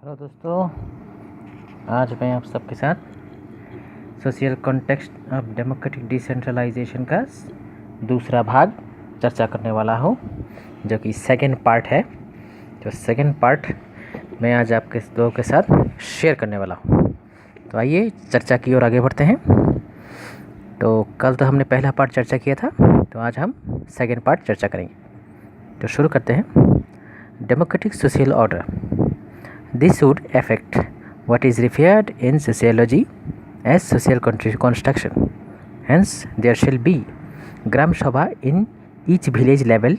Hello दोस्तों, आज मैं आप सबके साथ social context of democratic decentralization का दूसरा भाग चर्चा करने वाला हूँ, जो कि सेकंड पार्ट है। जो सेकंड पार्ट मैं आज आपके लोगों के साथ शेयर करने वाला हूँ। तो आइए चर्चा की ओर आगे बढ़ते हैं। तो कल तो हमने पहला पार्ट चर्चा किया था, तो आज हम सेकंड पार्ट चर्चा करेंगे। तो शुरू करते हैं। Democratic social order, this would affect what is referred in sociology as social construction. Hence, there shall be Gram Sabha in each village level,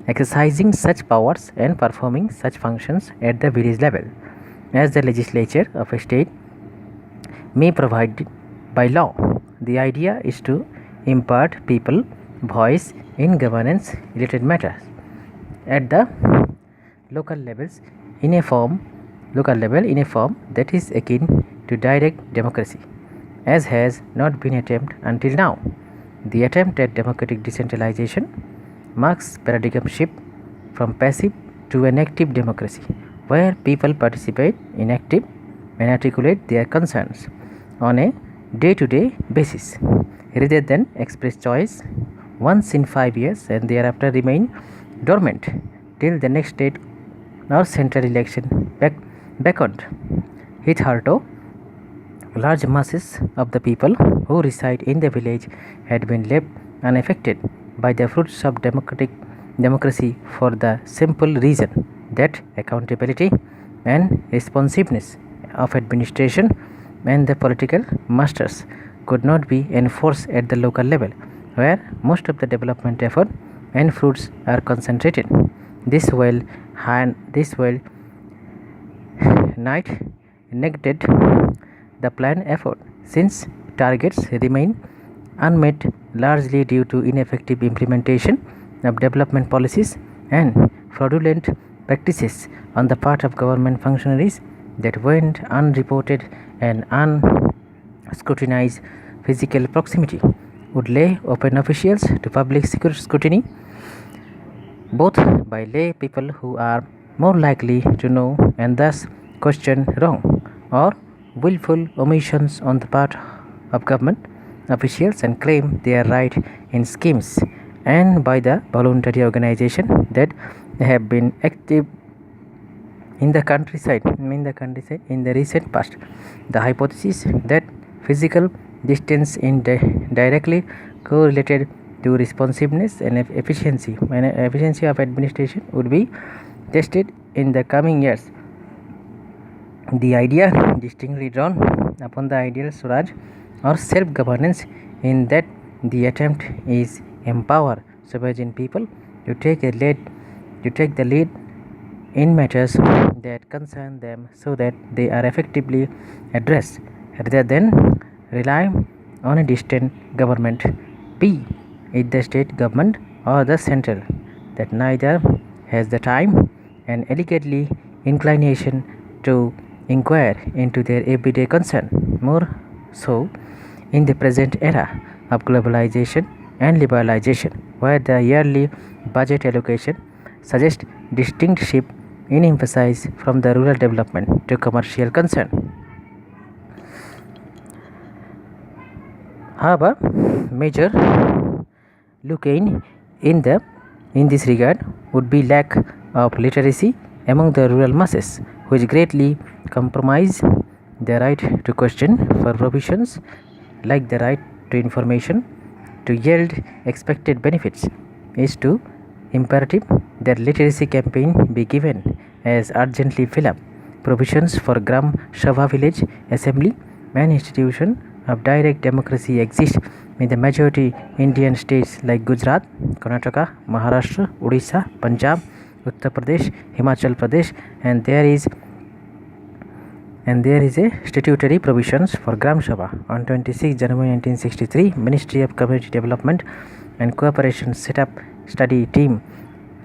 exercising such powers and performing such functions at the village level, as the legislature of a state may provide by law. The idea is to impart people voice in governance related matters at the local levels in a form that is akin to direct democracy, as has not been attempted until now. The attempt at democratic decentralization marks paradigm shift from passive to an active democracy, where people participate in active and articulate their concerns on a day-to-day basis, rather than express choice once in 5 years and thereafter remain dormant till the next state or central election beckoned. Hitherto, large masses of the people who reside in the village had been left unaffected by the fruits of democracy for the simple reason that accountability and responsiveness of administration and the political masters could not be enforced at the local level, where most of the development effort and fruits are concentrated. This night neglected the planned effort, since targets remain unmet largely due to ineffective implementation of development policies and fraudulent practices on the part of government functionaries that went unreported and unscrutinized. Physical proximity would lay open officials to public scrutiny, both by lay people who are more likely to know and thus question wrong or willful omissions on the part of government officials and claim their right in schemes, and by the voluntary organization that have been active in the countryside in the recent past. The hypothesis that physical distance is directly correlated to responsiveness and efficiency of administration would be tested in the coming years. The idea distinctly drawn upon the ideal Swaraj or self-governance, in that the attempt is empower sovereign people to take the lead in matters that concern them, so that they are effectively addressed, rather than rely on a distant government, be it the state government or the central, that neither has the time and elegantly inclination to inquire into their everyday concern, more so in the present era of globalization and liberalization, where the yearly budget allocation suggests distinct shift in emphasis from the rural development to commercial concern. However, major lacune in this regard would be lack of literacy among the rural masses, which greatly compromise the right to question for provisions like the right to information to yield expected benefits. Is to imperative that literacy campaign be given as urgently fill up provisions for Gram Sabha village assembly and institution of direct democracy exist in the majority Indian states like Gujarat, Karnataka, Maharashtra, Odisha, Punjab, Uttar Pradesh, Himachal Pradesh, and there is a statutory provisions for Gram Sabha. On 26 January 1963, Ministry of Community Development and Cooperation set up study team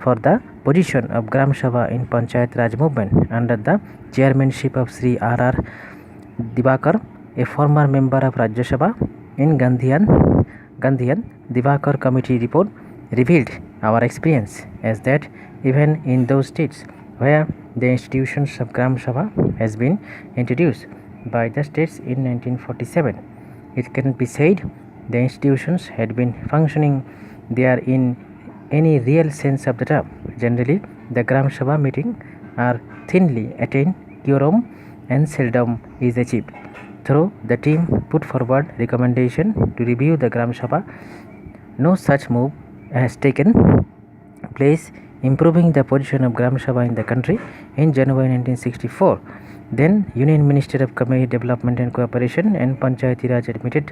for the position of Gram Sabha in Panchayat Raj movement under the chairmanship of Sri R.R. Divakar, a former member of Rajya Sabha. In Gandhian Divakar committee report revealed our experience as that even in those states where the institutions of Gram Sabha has been introduced by the states in 1947. It cannot be said the institutions had been functioning there in any real sense of the term. Generally, the Gram Sabha meeting are thinly attained quorum and seldom is achieved. Though the team put forward recommendation to review the Gram Sabha, no such move has taken place, improving the position of Gram Sabha in the country. In January 1964, then Union Minister of Community Development and Cooperation and Panchayati Raj admitted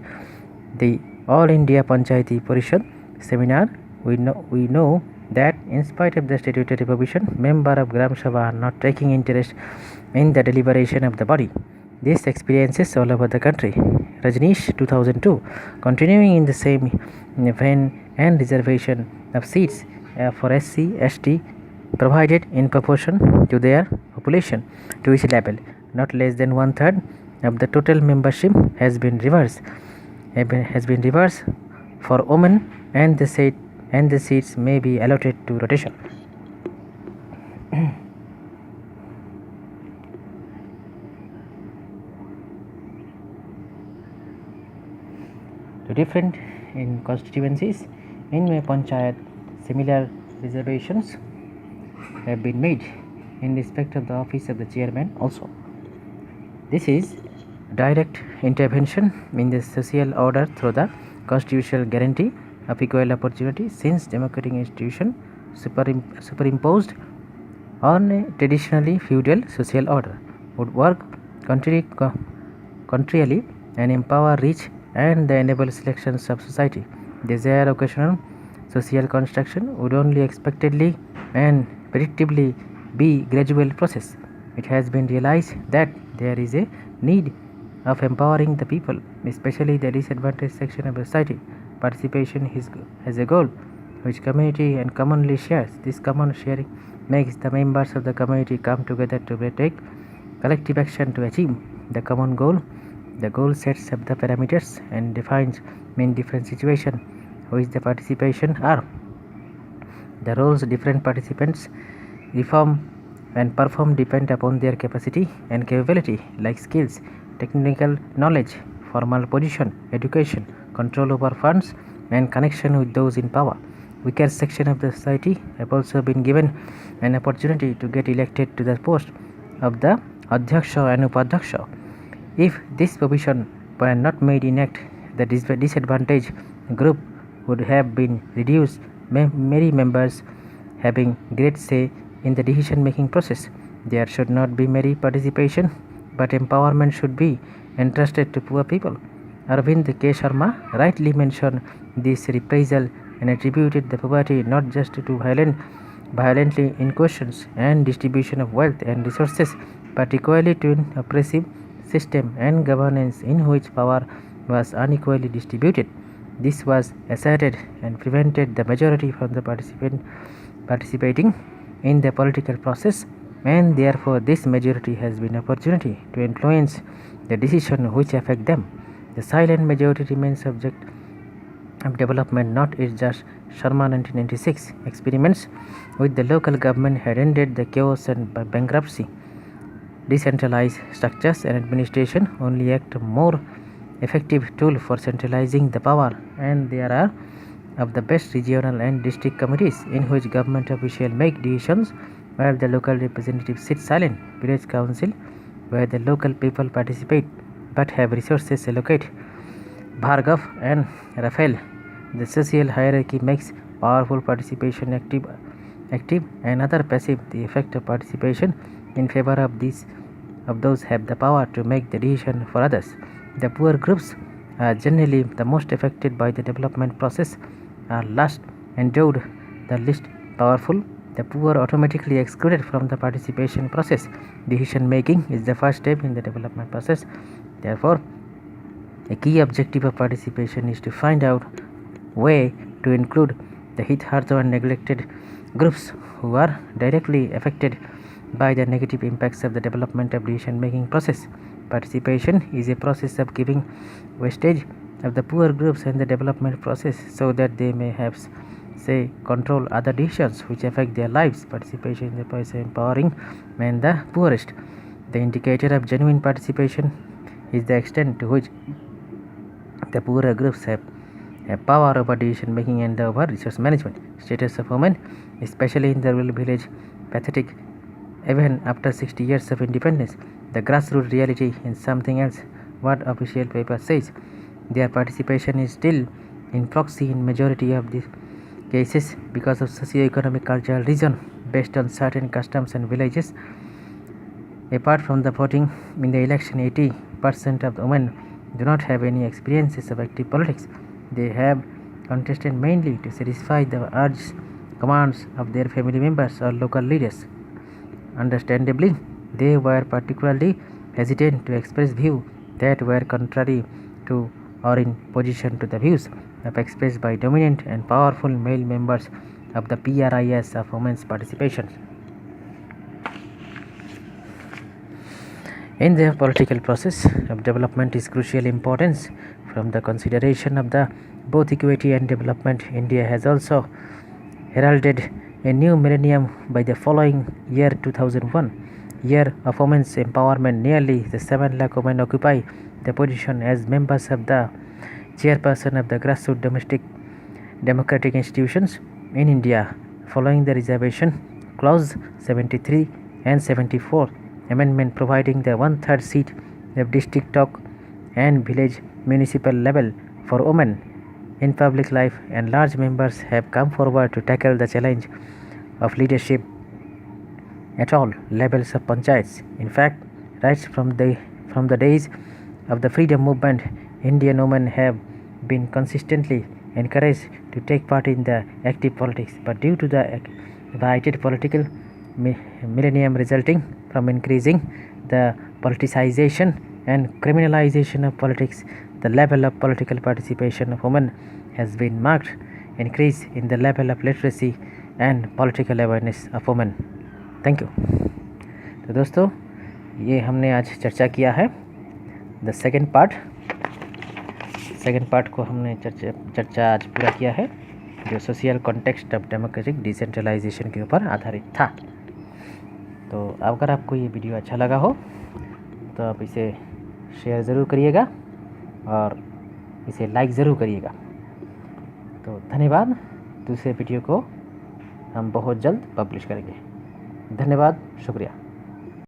the All India Panchayati Parishad seminar. We know that in spite of the statutory provision, members of Gram Sabha are not taking interest in the deliberation of the body. These experiences all over the country. Rajneesh 2002. Continuing in the same vein, and reservation of seats for SC, ST provided in proportion to their population to each level. Not less than 1/3 of the total membership has been reversed for women, and the seats may be allotted to rotation. Different in constituencies, in my panchayat, similar reservations have been made in respect of the office of the chairman also. This is direct intervention in the social order through the constitutional guarantee of equal opportunity, since democratic institution superimposed on a traditionally feudal social order would work contrarily and empower rich and the enable selections of society. Desired occasional social construction would only expectedly and predictably be gradual process. It has been realized that there is a need of empowering the people, especially the disadvantaged section of society. Participation has a goal which community and commonly shares. This common sharing makes the members of the community come together to take collective action to achieve the common goal. The goal sets up the parameters and defines main different situations which the participation are. The roles different participants reform and perform depend upon their capacity and capability, like skills, technical knowledge, formal position, education, control over funds, and connection with those in power. Weaker section of the society have also been given an opportunity to get elected to the post of the Adhyaksha and Upadhyaksha. If this provision were not made in act, the disadvantaged group would have been reduced, many members having great say in the decision-making process. There should not be merry participation, but empowerment should be entrusted to poor people. Arvind K. Sharma rightly mentioned this reprisal and attributed the poverty not just to violently in questions and distribution of wealth and resources, but equally to an oppressive system and governance in which power was unequally distributed. This was asserted and prevented the majority from the participating in the political process, and therefore this majority has been opportunity to influence the decision which affect them. The silent majority remains subject of development, not is just Sharma 1996 experiments with the local government had ended the chaos and bankruptcy. Decentralized structures and administration only act a more effective tool for centralizing the power, and there are of the best regional and district committees in which government officials make decisions while the local representatives sit silent. Village council where the local people participate but have resources allocated. Bhargav and Raphael. The social hierarchy makes powerful participation active and other passive. The effect of participation in favor of those have the power to make the decision for others. The poor groups are generally the most affected by the development process, are last endowed, the least powerful. The poor automatically excluded from the participation process. Decision making is the first step in the development process. Therefore, a key objective of participation is to find out way to include the hitherto and neglected groups who are directly affected by the negative impacts of the development of decision making process. Participation is a process of giving wastage of the poor groups in the development process so that they may have control other decisions which affect their lives. Participation is a process empowering and the poorest. The indicator of genuine participation is the extent to which the poorer groups have power over decision making and over resource management. Status of women, especially in the rural village, pathetic. Even after 60 years of independence, the grassroots reality is something else. What official paper says, their participation is still in proxy in majority of these cases because of socio-economic cultural reason based on certain customs and villages. Apart from the voting in the election, 80% of the women do not have any experiences of active politics. They have contested mainly to satisfy the urges, commands of their family members or local leaders. Understandably, they were particularly hesitant to express views that were contrary to or in opposition to the views expressed by dominant and powerful male members of the PRIS of women's participation. In the political process of development is crucial importance from the consideration of the both equity and development. India has also heralded a new millennium by the following year 2001, year of women's empowerment. Nearly the 7 lakh women occupy the position as members of the chairperson of the grassroots democratic institutions in India following the reservation clause 73 and 74 amendment providing the 1/3 seat of district talk and village municipal level for women in public life, and large members have come forward to tackle the challenge of leadership at all levels of panchayats. In fact, right from the days of the freedom movement, Indian women have been consistently encouraged to take part in the active politics, but due to the excited political millennium resulting from increasing the politicization and criminalization of politics, the level of political participation of women has been marked increase in the level of literacy and political awareness of women. Thank you. तो दोस्तों, ये हमने आज चर्चा किया है the second part को हमने चर्चा आज पूरा किया है, जो social context of democratic decentralization के ऊपर आधारित था। तो अगर आपको ये वीडियो अच्छा लगा हो तो आप इसे शेयर ज़रूर करिएगा और इसे लाइक ज़रूर करिएगा। तो धन्यवाद। दूसरे वीडियो को हम बहुत जल्द पब्लिश करेंगे। धन्यवाद, शुक्रिया।